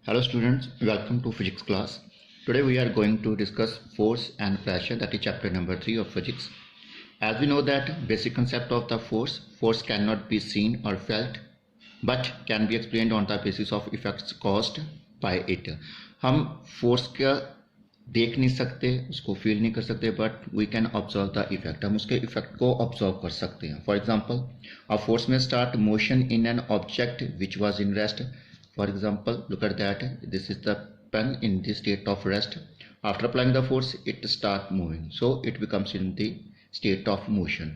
Hello students, welcome to physics class. Today we are going to discuss force and pressure, that is chapter number 3 of physics. As we know that basic concept of the force cannot be seen or felt but can be explained on the basis of effects caused by it. हम force का देख नहीं सकते, उसको feel नहीं कर सकते, but we can observe the effect. हम उसके इफेक्ट को ऑब्जर्व कर सकते हैं. For example, a force may start motion in an object which was in rest. For example, look at that. This is the pen in the state of rest. After applying the force, it start moving. So it becomes in the state of motion.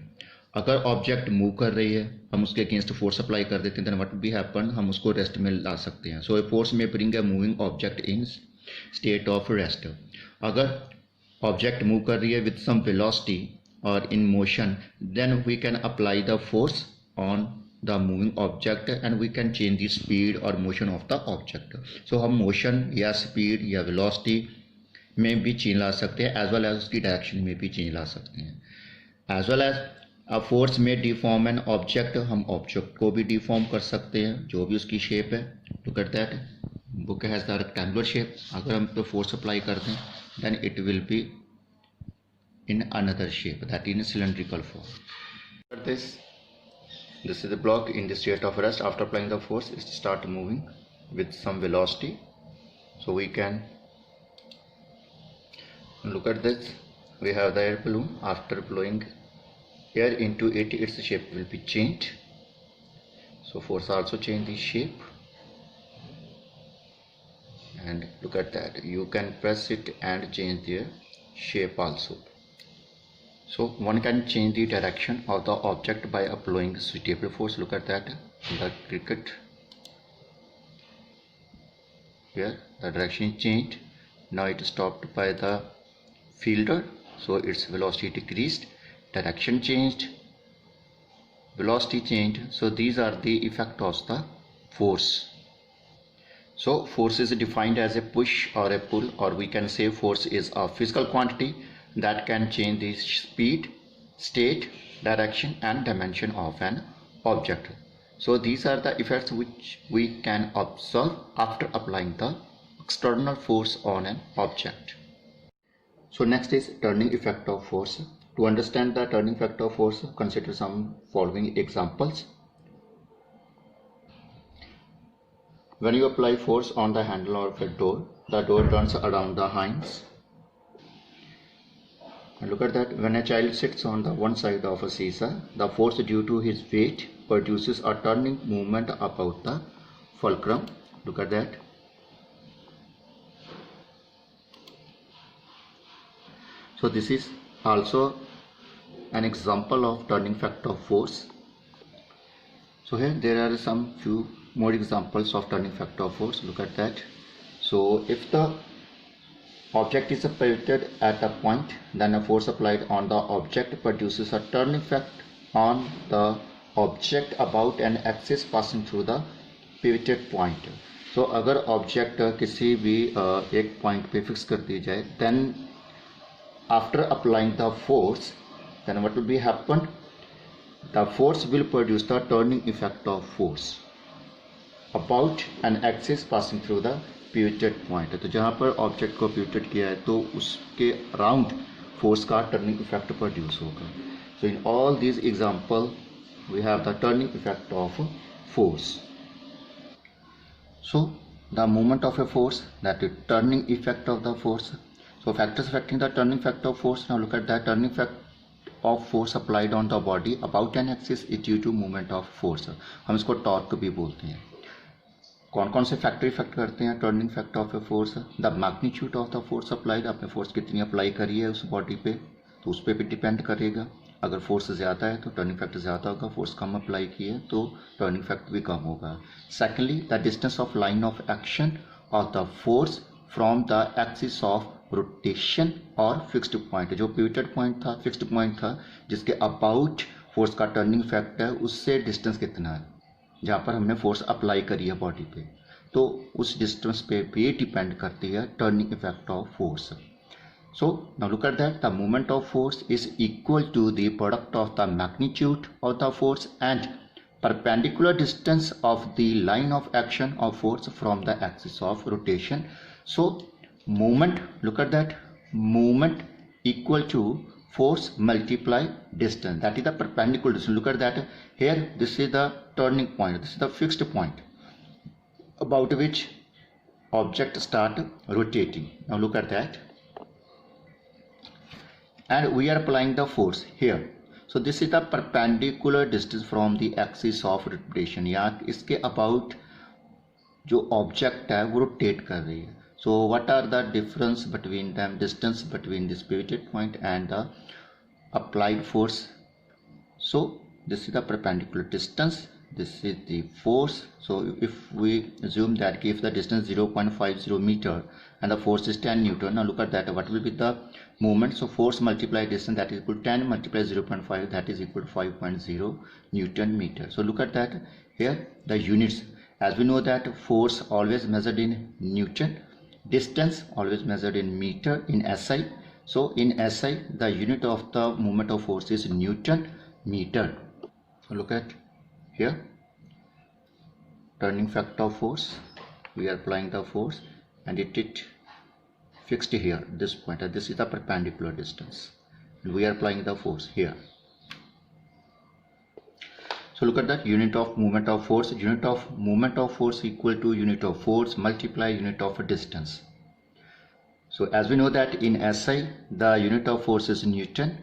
अगर object move कर रही है, हम उसके against force apply कर देते हैं, then what be happen, हम उसको रेस्ट में ला सकते हैं. So a force may bring a moving object in state of rest. अगर ऑब्जेक्ट मूव कर रही है विद सम वेलोसिटी और in motion, then we can apply the force on the moving object and we can change the speed or motion of the object. So हम motion या speed या velocity में भी change ला सकते हैं, as well as उसकी direction में भी चेंज ला सकते हैं. as well as a force में डिफॉर्म एन ऑब्जेक्ट, हम ऑब्जेक्ट को भी डिफॉर्म कर सकते हैं जो भी उसकी शेप है. Look at that, book has the rectangular shape. अगर हम पे फोर्स अप्लाई करते हैं, then it will be in another shape, that in a cylindrical form. This is the block in the state of rest. After applying the force, it start moving with some velocity. So we can look at this. We have the air balloon. After blowing air into it, its shape will be changed. So force also change the shape. And look at that. You can press it and change their shape also. So one can change the direction of the object by applying suitable force. Look at that, the cricket. Here the direction is changed. Now it is stopped by the fielder, so its velocity decreased, direction changed, velocity changed. So these are the effect of the force. So force is defined as a push or a pull, or we can say force is a physical quantity that can change the speed, state, direction and dimension of an object. So these are the effects which we can observe after applying the external force on an object. So next is turning effect of force. To understand the turning effect of force, consider some following examples. When you apply force on the handle of a door, the door turns around the hinges. And look at that, when a child sits on the one side of a seesaw, the force due to his weight produces a turning movement about the fulcrum. Look at that. So this is also an example of turning effect of force. So here there are some few more examples of turning effect of force. Look at that. So if the object is pivoted at a point, then a force applied on the object produces a turning effect on the object about an axis passing through the pivoted point. So अगर object किसी भी एक point पे fix कर दी जाए, then after applying the force, then what will be happen? The force will produce the turning effect of force about an axis passing through the pivoted point. तो जहाँ पर ऑब्जेक्ट को पिवटेड किया है, तो उसके अराउंड फोर्स का turning effect produce होगा. So in all these example we have the turning effect of force. So the movement of a force, that is turning effect of the force. So factors affecting the turning effect of force. Now look at the turning effect of force applied on the body about an axis is due to movement of force. हम इसको torque भी बोलते हैं. कौन कौन से factor effect करते हैं turning effect of a force? The magnitude of the force applied. आपने फोर्स कितनी अप्लाई करी है उस बॉडी पे, तो उस पर भी डिपेंड करेगा. अगर फोर्स ज़्यादा है तो टर्निंग इफेक्ट ज़्यादा होगा, फोर्स कम अप्लाई की है तो टर्निंग इफेक्ट भी कम होगा. Secondly, the distance of line of action of the force from the axis of rotation और फिक्स्ड पॉइंट. जो पिवटेड पॉइंट था, फिक्स्ड पॉइंट था, जिसके अबाउट फोर्स का टर्निंग इफेक्ट है, उससे डिस्टेंस कितना है जहाँ पर हमने फोर्स अप्लाई करी है बॉडी पे, तो उस डिस्टेंस पे भी डिपेंड करती है turning effect of force. So now look at that, the movement of force is equal to the product of the magnitude of the force and perpendicular distance of the line of action of force from the axis of rotation. So moment, look at that, moment equal to force multiply distance, that is the perpendicular distance. Look at that, here this is the turning point, this is the fixed point about which object start rotating. Now look at that, and we are applying the force here. So this is the perpendicular distance from the axis of rotation, या इसके about जो object है वो rotate कर रही है. So what are the difference between them, distance between this pivoted point and the applied force? So this is the perpendicular distance, this is the force. So if we assume that if the distance 0.50 meter and the force is 10 Newton, now look at that, what will be the moment? So force multiply distance, that is equal to 10 multiply 0.5, that is equal to 5.0 Newton meter. So look at that, here the units, as we know that force always measured in Newton, distance always measured in meter in SI. So in SI the unit of the moment of force is Newton meter. So look at here, turning factor of force, we are applying the force and it fixed here, this point, and this is the perpendicular distance, and we are applying the force here. So look at that, unit of moment of force, unit of moment of force equal to unit of force multiply unit of distance. So as we know that in SI the unit of force is Newton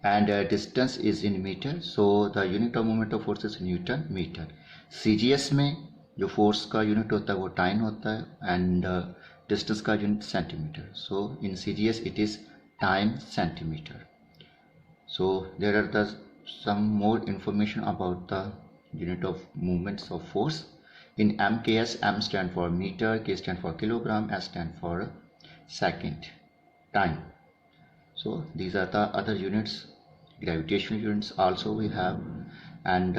and distance is in meter, so the unit of moment of force is Newton meter. CGS में जो force का unit होता है वो टाइन होता है and distance का unit centimeter. So in CGS it is time centimeter. So there are the some more information about the unit of movements of force. In MKS, M stand for meter, K stand for kilogram, S stand for second, time. So these are the other units, gravitational units also we have, and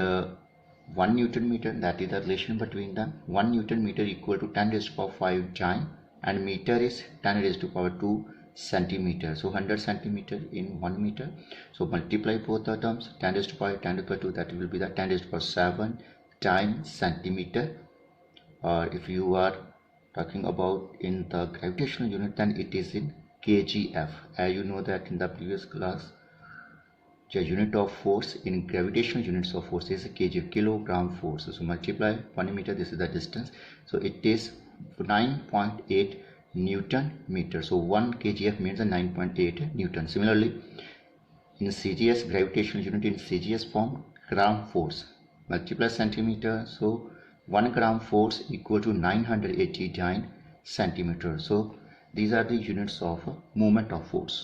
1 Newton meter, that is the relation between them. 1 Newton meter equal to 10 raised to power 5 time, and meter is 10 raised to power 2 centimeter. So 100 centimeter in 1 meter. So multiply both the terms, 10 raised to power 10 to the power 2, that will be the 10 raised to power 7 times centimeter. Or if you are talking about in the gravitational unit, then it is in kgf. As you know that in the previous class, the unit of force in gravitational units of force is kg, kilogram force. So multiply 1 meter, this is the distance, so it is 9.8 Newton meter. So 1 kgf means 9.8 Newton. Similarly in CGS, gravitational unit in CGS form, gram force multiply centimeter, so 1 gram force equal to 989 centimeter. So these are the units of moment of force.